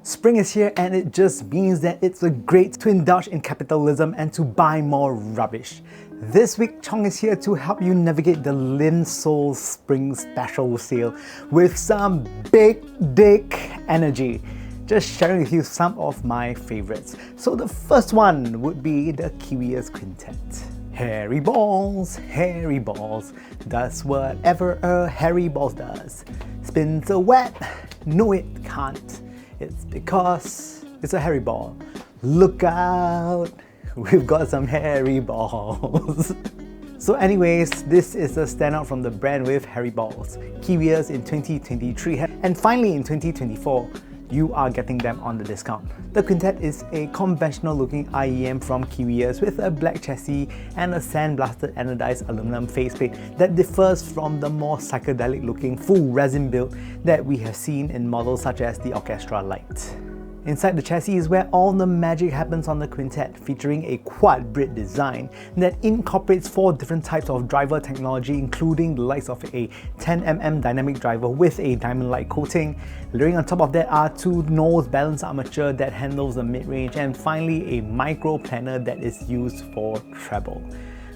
Spring is here and it just means that it's a great to indulge in capitalism and to buy more rubbish. This week, Chong is here to help you navigate the Linsoul Spring Special Sale with some big dick energy. Just sharing with you some of my favorites. So the first one would be the Kiwi's Quintet. Hairy balls, does whatever a hairy ball does. Spins a web, no it can't. It's because it's a hairy ball. Look out, we've got some hairy balls. So anyways, this is a standout from the brand with hairy balls. Kiwi's in 2023 and finally in 2024, you are getting them on the discount. The Quintet is a conventional looking IEM from Kiwi's with a black chassis and a sandblasted anodized aluminum faceplate that differs from the more psychedelic looking full resin build that we have seen in models such as the Orchestra Lite. Inside the chassis is where all the magic happens on the Quintet, featuring a quad brit design that incorporates 4 different types of driver technology, including the likes of a 10mm dynamic driver with a diamond-like coating. Layering on top of that are 2 nose balance armature that handles the mid-range, and finally a micro planner that is used for treble.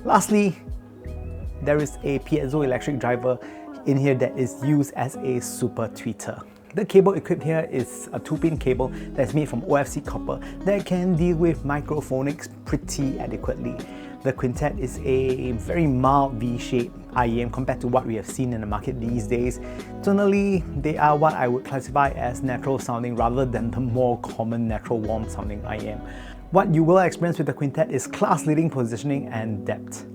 Lastly, there is a piezoelectric driver in here that is used as a super tweeter. The cable equipped here is a 2-pin cable that's made from OFC copper that can deal with microphonics pretty adequately. The Quintet is a very mild V-shaped IEM compared to what we have seen in the market these days. Tonally, they are what I would classify as natural sounding rather than the more common natural warm sounding IEM. What you will experience with the Quintet is class-leading positioning and depth.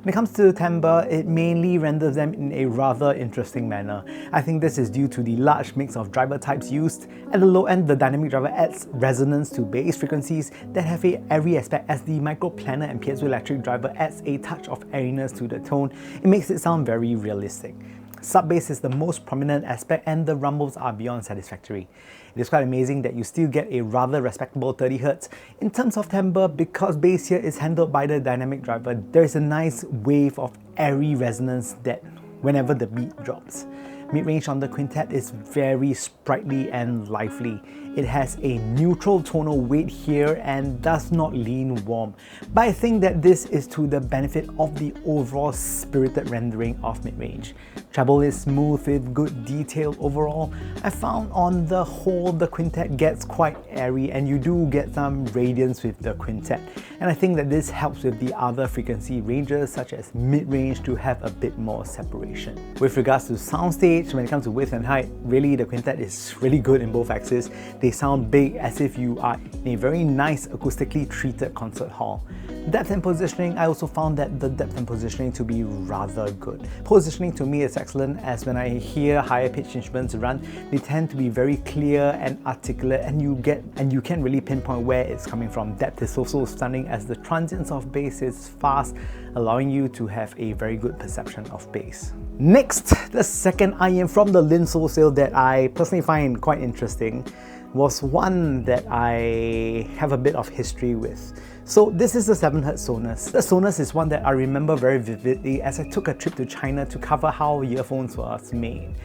When it comes to timbre, it mainly renders them in a rather interesting manner. I think this is due to the large mix of driver types used. At the low end, the dynamic driver adds resonance to bass frequencies that have a airy aspect, as the micro planner and piezoelectric driver adds a touch of airiness to the tone. It makes it sound very realistic. Sub-bass is the most prominent aspect and the rumbles are beyond satisfactory. It is quite amazing that you still get a rather respectable 30Hz. In terms of timbre, because bass here is handled by the dynamic driver, there is a nice wave of airy resonance that whenever the beat drops. Mid-range on the Quintet is very sprightly and lively. It has a neutral tonal weight here and does not lean warm, but I think that this is to the benefit of the overall spirited rendering of mid-range. Treble is smooth with good detail overall. I found on the whole the Quintet gets quite airy and you do get some radiance with the Quintet, and I think that this helps with the other frequency ranges such as mid-range to have a bit more separation. With regards to soundstage, when it comes to width and height, really the Quintet is really good in both axes. They sound big as if you are in a very nice acoustically treated concert hall. Depth and positioning, I also found that the depth and positioning to be rather good. Positioning to me is excellent, as when I hear higher pitched instruments run, they tend to be very clear and articulate, and you can't really pinpoint where it's coming from. Depth is also stunning as the transients of bass is fast, allowing you to have a very good perception of bass. Next, the second IEM from the Linsoul sale that I personally find quite interesting was one that I have a bit of history with. So this is the 7Hz Sonus. The Sonus is one that I remember very vividly as I took a trip to China to cover how earphones was made.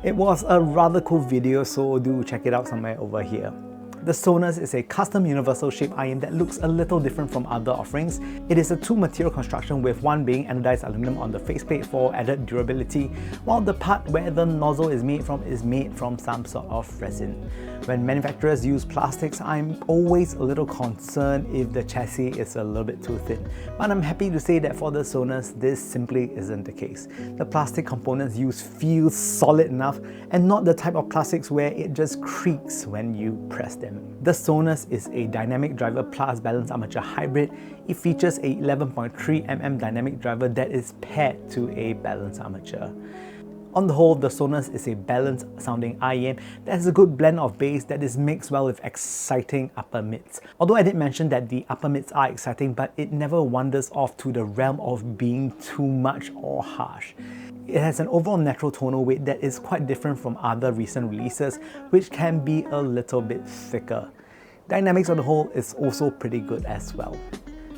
It was a rather cool video, so do check it out somewhere over here. The Sonus is a custom universal shape IEM that looks a little different from other offerings. It is a 2-material construction, with one being anodized aluminum on the faceplate for added durability, while the part where the nozzle is made from some sort of resin. When manufacturers use plastics, I'm always a little concerned if the chassis is a little bit too thin. But I'm happy to say that for the Sonus, this simply isn't the case. The plastic components used feel solid enough and not the type of plastics where it just creaks when you press them. The Sonus is a dynamic driver plus balance armature hybrid. It features a 11.3mm dynamic driver that is paired to a balance armature. On the whole, the Sonus is a balanced sounding IEM that has a good blend of bass that is mixed well with exciting upper mids. Although I did mention that the upper mids are exciting, but it never wanders off to the realm of being too much or harsh. It has an overall natural tonal weight that is quite different from other recent releases, which can be a little bit thicker. Dynamics on the whole is also pretty good as well.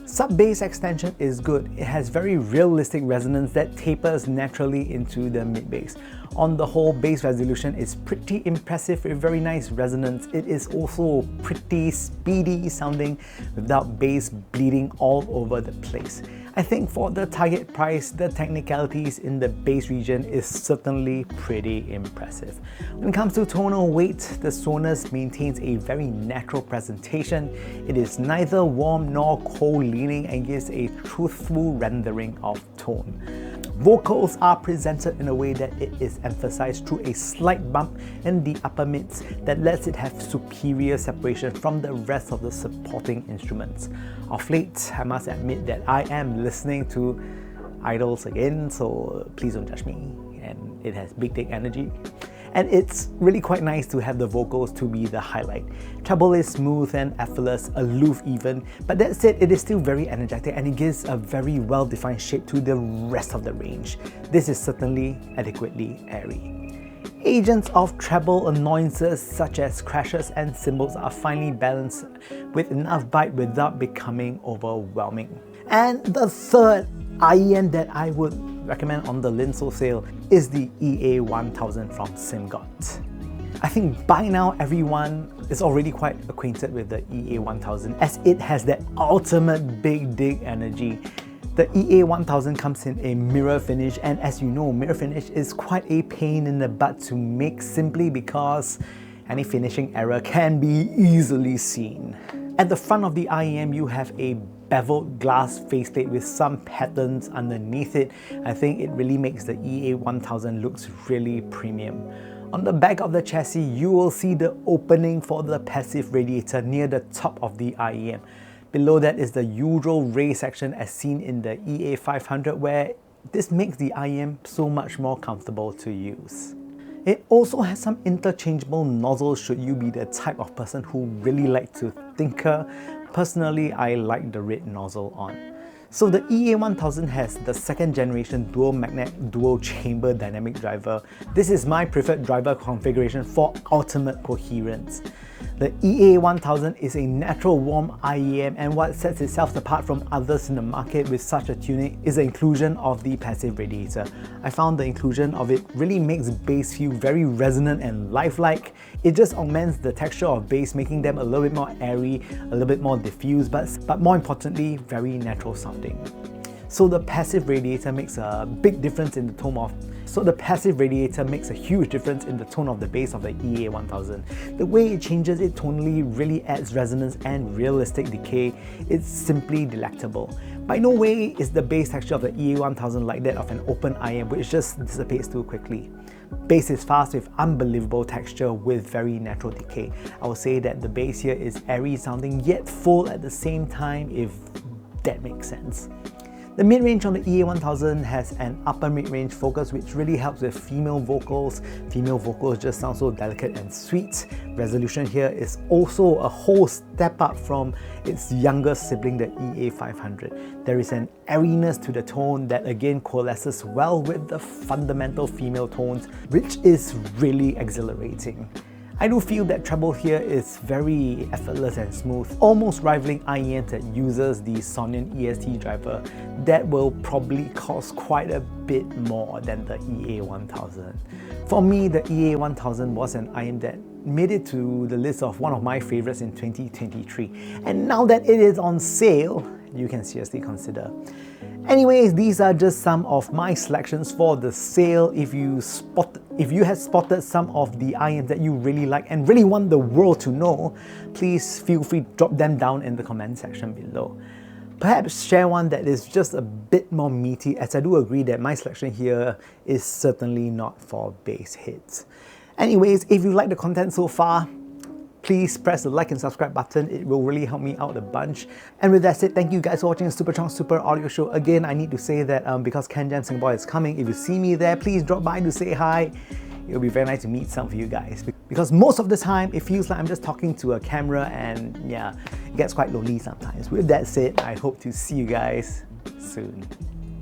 Sub-bass extension is good. It has very realistic resonance that tapers naturally into the mid-bass. On the whole, bass resolution is pretty impressive with very nice resonance. It is also pretty speedy sounding without bass bleeding all over the place. I think for the target price, the technicalities in the bass region is certainly pretty impressive. When it comes to tonal weight, the Sonus maintains a very natural presentation. It is neither warm nor cold leaning and gives a truthful rendering of tone. Vocals are presented in a way that it is emphasized through a slight bump in the upper mids that lets it have superior separation from the rest of the supporting instruments. Of late, I must admit that I am listening to idols again, so please don't judge me, and it has big dick energy. And it's really quite nice to have the vocals to be the highlight. Treble is smooth and effortless, aloof even, but that said, it is still very energetic and it gives a very well-defined shape to the rest of the range. This is certainly adequately airy. Agents of treble annoyances such as crashes and cymbals are finely balanced with enough bite without becoming overwhelming. And the third IEM that I would recommend on the Linsoul sale is the EA1000 from SimGot. I think by now everyone is already quite acquainted with the EA1000 as it has that ultimate big dig energy. The EA1000 comes in a mirror finish, and as you know, mirror finish is quite a pain in the butt to make simply because any finishing error can be easily seen. At the front of the IEM, you have a beveled glass faceplate with some patterns underneath it. I think it really makes the EA1000 looks really premium. On the back of the chassis, you will see the opening for the passive radiator near the top of the IEM. Below that is the usual raised section as seen in the EA500, where this makes the IEM so much more comfortable to use. It also has some interchangeable nozzles should you be the type of person who really like to tinker. Personally, I like the red nozzle on. So the EA1000 has the second generation dual magnet dual chamber dynamic driver. This is my preferred driver configuration for ultimate coherence. The EA1000 is a natural warm IEM, and what sets itself apart from others in the market with such a tuning is the inclusion of the passive radiator. I found the inclusion of it really makes bass feel very resonant and lifelike. It just augments the texture of bass, making them a little bit more airy, a little bit more diffuse, but more importantly, very natural sounding. So the passive radiator makes a big difference in the tone of a huge difference in the tone of the bass of the EA1000. The way it changes it tonally really adds resonance and realistic decay. It's simply delectable. By no way is the bass texture of the EA1000 like that of an open IEM, which just dissipates too quickly. Bass is fast with unbelievable texture with very natural decay. I would say that the bass here is airy sounding yet full at the same time, if that makes sense. The mid-range on the EA1000 has an upper mid-range focus which really helps with female vocals. Female vocals just sound so delicate and sweet. Resolution here is also a whole step up from its younger sibling, the EA500. There is an airiness to the tone that again coalesces well with the fundamental female tones, which is really exhilarating. I do feel that treble here is very effortless and smooth, almost rivaling IEMs that uses the Sonian EST driver that will probably cost quite a bit more than the EA1000. For me, the EA1000 was an IEM that made it to the list of one of my favorites in 2023. And now that it is on sale, you can seriously consider. Anyways, these are just some of my selections for the sale. If you have spotted some of the IEMs that you really like and really want the world to know, please feel free to drop them down in the comment section below. Perhaps share one that is just a bit more meaty, as I do agree that my selection here is certainly not for bass hits. Anyways, if you like the content so far, please press the like and subscribe button. It will really help me out a bunch. And with that said, thank you guys for watching the Super Audio Show. Again, I need to say that because CanJam Singapore is coming, if you see me there, please drop by to say hi. It'll be very nice to meet some of you guys. Because most of the time, it feels like I'm just talking to a camera, and yeah, it gets quite lonely sometimes. With that said, I hope to see you guys soon.